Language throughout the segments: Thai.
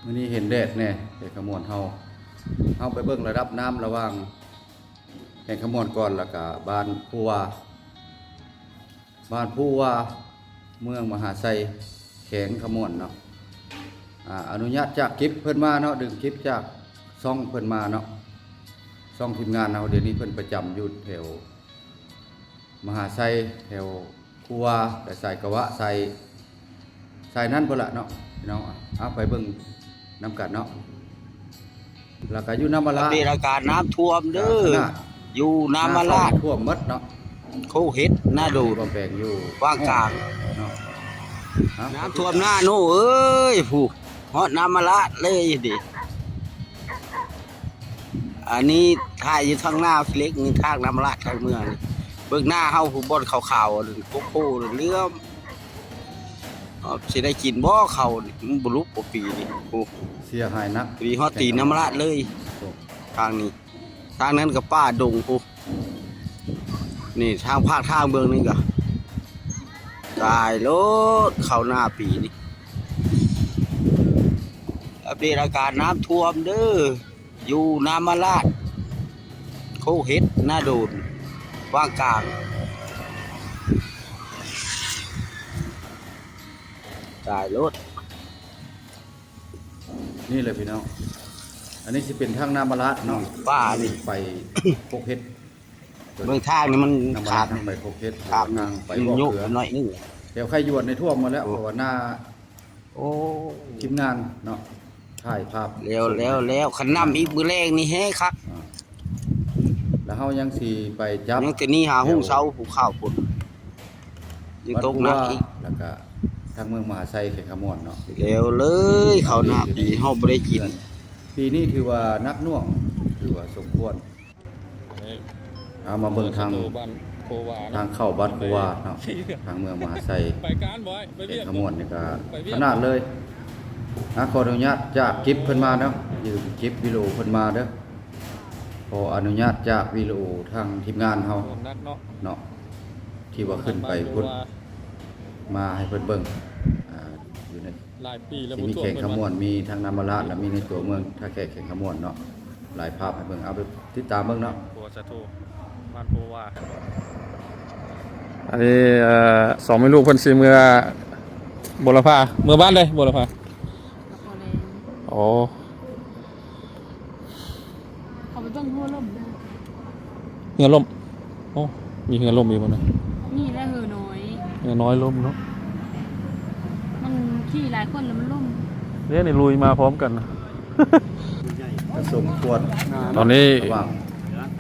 มื้อนี้เห็นแดดแน่แห่งขมวนเฮาไปเบิ่งระดับน้ำระหว่างแห่งขมวนก่อนแล้วก็บ้านผู้ว่าเมืองมหาไซแขวงขมวนเนาะอนุญาตจากคลิปเพิ่นมาเนาะดึงคลิปจากซ่องเพิ่นมาเนาะซ่องทีมงานเฮาเดี๋ยวนี้เพิ่นประจำอยู่แถวมหาไซแถวผู้ว่าแต่ใส่กะวะใส่นั่นพุ่นละเนาะพี่น้องเอาไปเบิ่งน้ำกันเนาะแล้วก็อยู่น้ำมะลามีอาการน้ำท่วมเด้ออยู่น้ำมะลาดท่วมหมดเนาะเขาเฮ็ดหน้าดู บ่แปลงอยู่ว่างกลาง เนาะ น้ำท่วมหน้าโน่เอ้ยผู้ฮอดน้ำมะลาดเลยดิอันนี้ถ่ายอยู่ทางหน้าเล็กนี่ทางน้ำมะลาดทางเมืองนี่เบิ่งหน้าเฮาผู้บ่อนขาวๆโคกๆเลื่อมสิได้กินบ่เขามันบ่รู้ปีนี่ผู้ เสียหายนัก ปีฮอดตีน้ำมะลาดเลยทางนี้ทางนั้นก็ป้าดงผู้นี่ทางภาคทางเมืองนี่ก็ตายรถเข้าหน้าปีนี่อัปเดตอาการน้ำท่วมเด้ออยู่น้ำมะลาดเขาเฮ็ดหน้าโดนว่างกลางตายรถ นี่เลยพี่น้องอันนี้สิเป็นทางน้ำมะลาดเนาะ ป้านี่ ไปพกเฮ็ด เมืองทางนี่มัน น้ำมะ ขา ลา ด ดไปพกเฮ็ด ขาด ทางไป ไป บ่อ โยก เกลือ หน่อยนึง เดี๋ยวใครหยวนในท่วมมาแล้วเพราะว่าหน้า โอ้ ทีมงานเนาะถ่ายภาพ แล้วขันน้ำอีกมือแรงนี่แฮ่คัก แล้วเฮายังสิไปจับ ยังแต่นี่หาหุ้งเสาผูข้าวปุ่นยังตกหนักอีก แล้วก็ทางเมืองมหาไซแขวงขมวนเนาะ แล้วเลยเขาหน้าปีเฮาบ่ได้กิน ปีนี้ถือว่านักหน่วงถือว่าสมควรเอามาเบิ่งทางเข้าบ้านโควาเนาะทางเมืองมหาไซ ไปการบ่อยไป แขว เวีย ง ก ขมวนนี่ก็ขนาดเลยขออนุญาตจากคลิปเพิ่นมาเนาะยืมคลิปวิดีโอเพิ่นมาเด้อขออนุญาตจากวิดีโอทางทีมงานเฮา นักเนาะ เนาะที่ว่าขึ้นไปพุ่นมาให้เพิ่นเบิ่งอยู่ใน หลายปีแล้ว ที่มีแข่งขมวนมีทางน้ำมะลาดและมีในตัวเมืองท่าแขกแข่งขมวนเนาะหลายภาพให้เบิ่งเอาไปติดตามเบิ่งเนาะ โพสะโทบ้านโพว่า อันนี้สองไม่ลูกเพิ่นสิเมื่อบุรพาเมื่อบ้านเลยบุรพาโอ้ เขาไปเบิ่งหัวลม เหือล่มโอ้มีเหือล่มอยู่บ่นะ นี่แหละเหอน้อย เหือน้อยล่มเนาะ มันขี่หลายคนแล้วมันล่ม เรียกนี่ลุยมาพร้อมกันนะ ก็สมควร ตอนนี้ ระหว่าง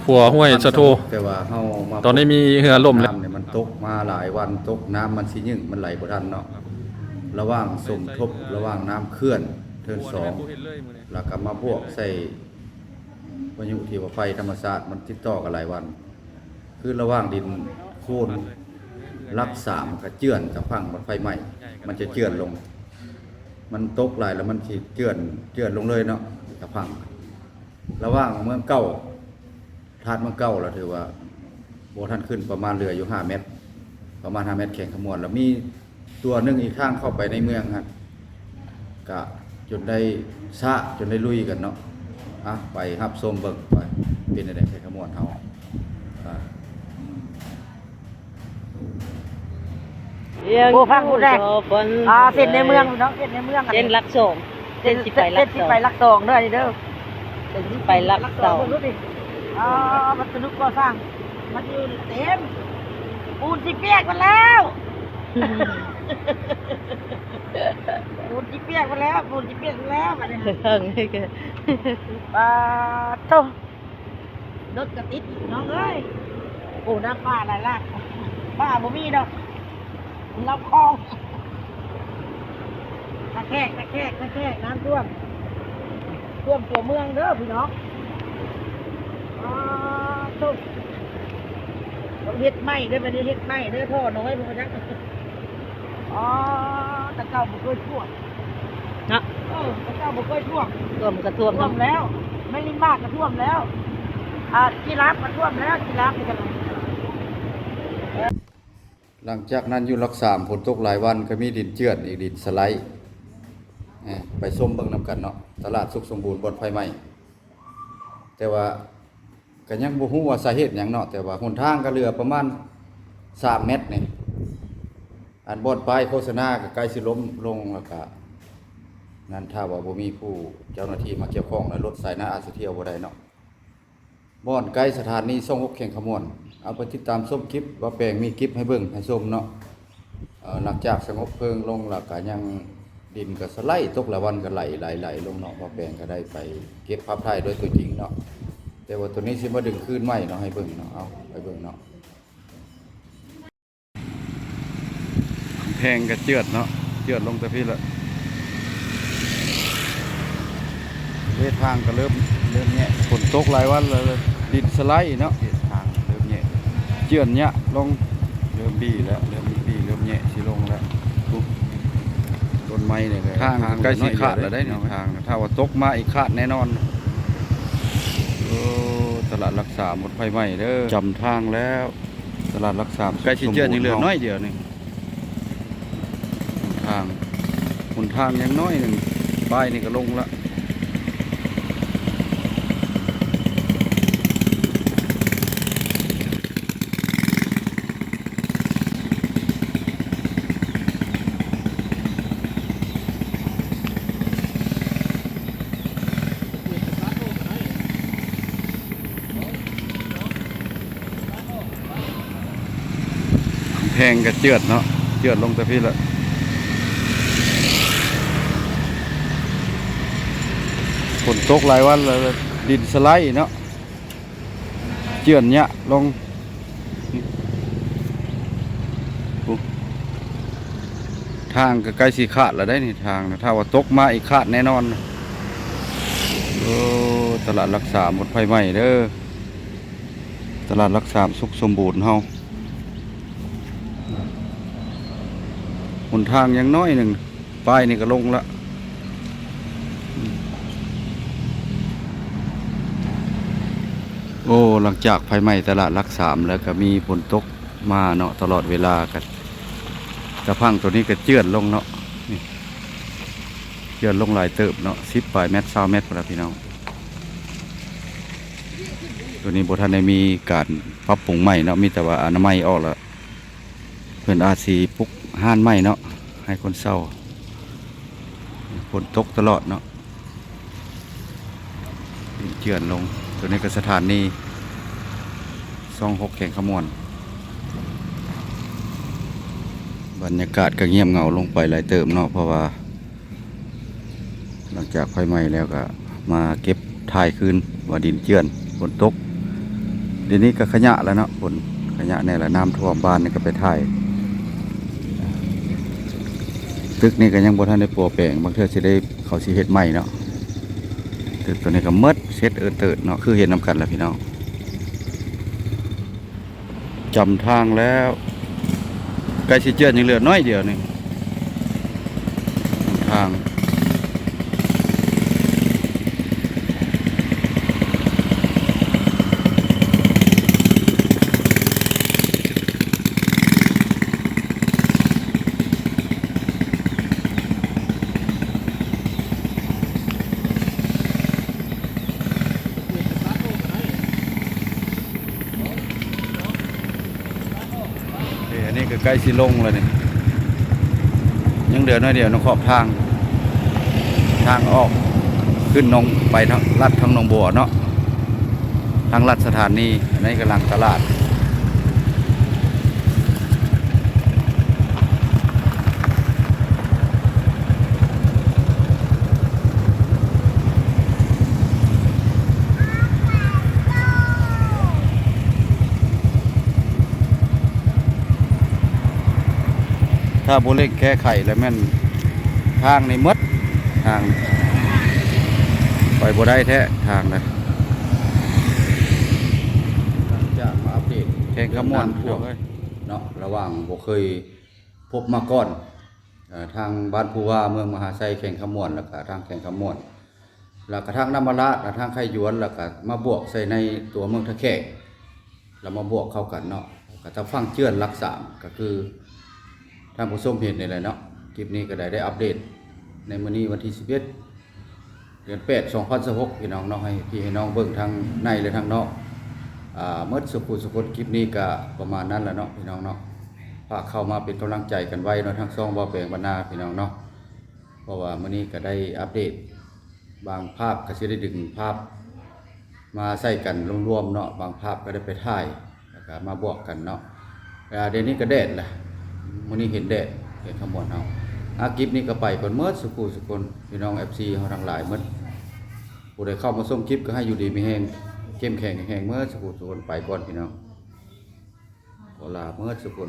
ผัวห้วยสะโท แต่ว่าเฮามา ตอนนี้มีเหือล่มแล้ว น้ำเนี่ยมันตกมาหลายวันตกน้ำมันสิยึงมันไหลบ่ทันเนาะระหว่างสมทบระหว่างน้ำเคลื่อนเทินสอง ผู้เห็นเลยมื้อนี้ แล้วก็มาพวกใส่พายุที่ว่าไฟธรรมชาติมันติดต่อกันหลายวัน คือระหว่างดินโค่นรักสามกับเจือนกับพังมันไฟไหม้มันจะเจือนลง มันตกหลายแล้วมันสิเจือนลงเลยเนาะกับพังระหว่างเมืองเก่าธาตุเมืองเก่าเราถือว่าโบท่านขึ้นประมาณเรืออยู่5 เมตร ประมาณ5 เมตรแข่งขมวนแล้วมีตัวหนึงอีกข้างเข้าไปในเมืองครับกะจนได้ซะจนได้ลุยกันเนาะไปรับชมเบิ่งไปเป็นอะไรแข่งขมวนเฮาโอ้ฟังกูแรกเส้นในเมืองเนาะเส้นในเมืองเส้นลักสองเส้นสิไปลักสองเด้อนี่เด้อเส้นสิไปลักสองดูดิมันสนุกก่อสร้างมันอยู่เต็มปูนสิเปียกมาแล้วปูนสิเปียกมาแล้วปูนสิเปียกมาแล้วมาเนี่ยโตรถกระติดน้องเอ้ยโอ้น้ำป้าอะไรล่ะป้าบ่มีดอกเราคลองตะแคกน้ำท่วมตัวเมืองเด้อพี่น้องตุ๊บเฮ็ดไหมเด้อมันเฮ็ดไหมเด้อท่อน้อยพวกนั้นตะเก้าบุกเคยท่วมนะตะเก้าบุกเคยท่วมก็ท่วมแล้วไม่ริมมากก็ท่วมแล้วกีราฟก็ท่วมแล้วกีราฟนี่กัน หลังจากนั้นอยู่รักสามฝนตกหลายวันก็มีดินเจือนอีกดินสไลด์ ไปชมเบิ่งนำกันเนาะตลาดสุขสมบูรณ์บ่อนไฟไหม้แต่ว่าก็ยังบ่ฮู้ว่าสาเหตุหยังเนาะแต่ว่าหนทางก็เหลือประมาณ3 เมตรนี่อันบ่อนป้ายโฆษณาก็ใกล้สิล้มลงแล้วก็นั่นถ้าว่าบ่มีผู้เจ้าหน้าที่มาเกี่ยวข้องแล้วรถสายหน้าอาจสิเที่ยวบ่ได้เนาะบ่อนใกล้สถานีส่ง6แข่งขมวนเอาไปติดตามชมคลิปว่าแปลงมีคลิปให้เบิ่งให้ชมเนาะหลังจากสงบเพลิงลงแล้วก็ยังดินก็สไลด์ตกละวันก็ไหลลงเนาะว่าแปลงก็ได้ไปเก็บภาพถ่ายด้วยตัวจริงเนาะแต่ว่าตัวนี้สิมาดึงคืนใหม่เนาะให้เบิ่งเนาะเอาไปเบิ่งเนาะแพงก็เจือดเนาะเจือดลงแต่พี่ละทางก็เริ่มแง่ฝนตกหลายวันแล้วดินสไลด์เนาะทางเริ่มแง่เจือนแง่ลงเริ่มบี้แล้วเริ่มแง่สิลงแล้วต้นไม้เนี่ยทางใกล้สิขาดแล้วได้เนาะทางถ้าว่าตกมาอีกขาดแน่นอนตลาดรักษาหมดไฟไหม้เด้อจำทางแล้วตลาดรักษาใกล้สิเจือนยังเหลือน้อยเดียวนี่หนทางยังน้อยนึงป้ายนี่ก็ลงละแพงก็เจือดเนาะเจือดลงแต่พี่ละฝนตกหลายวันแล้วดินสไลด์เนาะเจือนเนี้ยลงทางก็ใกล้สิขาดแล้วได้นี่ทางถ้าว่าตกมาอีกขาดแน่นอนตลาดรักษาหมดไฟไหม้เด้อตลาดรักษาสุขสมบูรณ์เฮาหนทางยังน้อยหนึ่งป้ายนี่ก็ลงละหลังจากไฟไหม้ตลาดรักษาแล้วก็มีฝนตกมาเนาะตลอดเวลากันกระพังตัวนี้ก็เจือนลงเนาะเจือนลงหลายเติบเนาะ10 ปลายเมตร20 เมตรพอแล้วพี่น้องตัวนี้บ่ทันได้มีการปรับปรุงใหม่เนาะมีแต่ว่าอนามัยออกแล้วเพิ่นอาจสิปลุกห้านใหม่เนาะให้คนเศร้าฝนตกตลอดเนาะเจือนลงตัวนี้ก็สถานี26แข่งขมวนบรรยากาศก็เงียบเหงาลงไปหลายเติมเนาะเพราะว่าหลังจากไฟไหม้แล้วก็มาเก็บถ่ายคืนว่าดินเจือนฝนตกเดี๋ยวนี้ก็ขยะแล้วเนาะฝนขยะในละน้ำท่วมบ้านนี่ก็ไปถ่ายตึกนี่ก็ยังบ่ทันได้ปัวแปลงบางเทื่อสิได้เขาสิเฮ็ดใหม่เนาะตึกตัวนี้ก็หมดเซ็ตเติดเนาะคือเห็นนำกันแหละพี่น้องจำทางแล้วใกล้สิเจือนยังเหลือน้อยเดียวนี่ทางอันนี้ก็ใกล้สิลงแล้วนี่ยังเหลือน้อยเดียวน้องขอบทางออกขึ้นนงไปทางลัดทางหนองบัวเนาะทางลัดสถานีอันนี้กำลังตลาดถ้าโบเล็กแก้ไขแล้วแม่นทางในมดทางไปบ่ได้แท้ทางนะจะมาอัปเดตแข่งขมวนพวกเนาะระหว่างบ่เคยพบมาก่อนทางบ้านผู้ว่าเมืองมหาไซแข่งขมวนแล้วก็ทางแข่งขมวนแล้วก็ทางน้ำมาละแล้วทางไข่หยวนแล้วก็มาบวกใส่ในตัวเมืองทะแขกแล้วมาบวกเข้ากันเนาะก็จะฟังเจือนรักษาก็คือท่านผู้ชมเห็นนี่แหละเนาะคลิปนี้ก็ได้อัปเดต ในมื้อนี้วันที่11เดือน8 2026พี่น้องเนาะให้พี่ให้น้องเบิ่งทางในและทางนอกเมื่อสุขุคลิปนี้ก็ประมาณนั้นแหละเนาะพี่น้องเนาะฝากเข้ามาเป็นกำลังใจกันไว้เนาะทั้งช่องบ่แปลงบรรณาพี่น้องเนาะเพราะว่ามื้อนี้ก็ได้อัปเดตบางภาพก็สิได้ดึงภาพมาใส่กันรวมๆเนาะบางภาพก็ได้ไปถ่ายแล้วก็มาบวกกันเนาะเดี๋ยวนี้ก็แดดแหละมื้อนี้เห็นแดดเห็นขมวดเฮาคลิปนี้ก็ไปก่อนเมื่อสุขุพี่น้อง FC เฮาทั้งหลายหมดผู้ใดเข้ามาชมคลิปก็ให้อยู่ดีมีแฮงเข้มแข็งแห่งเมื่อสุขุไปก่อนพี่น้องขอลาเมื่อสุขุ